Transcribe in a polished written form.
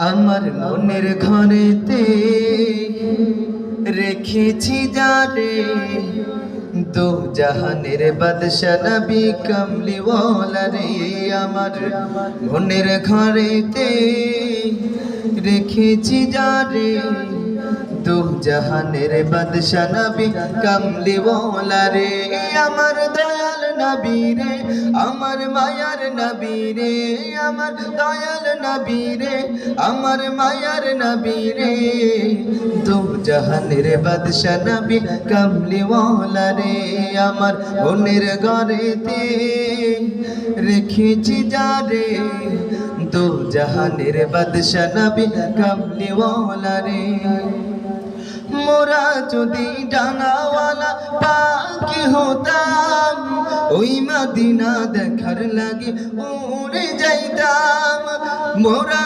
আমার মনের ঘরেতে রেখেছি যারে দো জাহানের বাদশা নবী কামলিওয়ালা রে। আমার মনের ঘরেতে রেখেছি যারে দো জাহানের বাদশা নবী কামলিওয়ালা রে। আমার দয়াল নবী রে, আমার মায়ার নবী রে, আমার দয়াল নবী রে, আমার মায়ার নবী রে। দো জাহানের বাদশা নবী কামলিওয়ালা রে। আমার মনের ঘরেতে রেখেছি যারে দো জাহানের বাদশা নবী কামলিওয়ালা রে। মোরা যদি ডানাওয়ালা পাখি হতাম, ওই মদিনা দেখার লাগে উড়ে যাইতাম। মোরা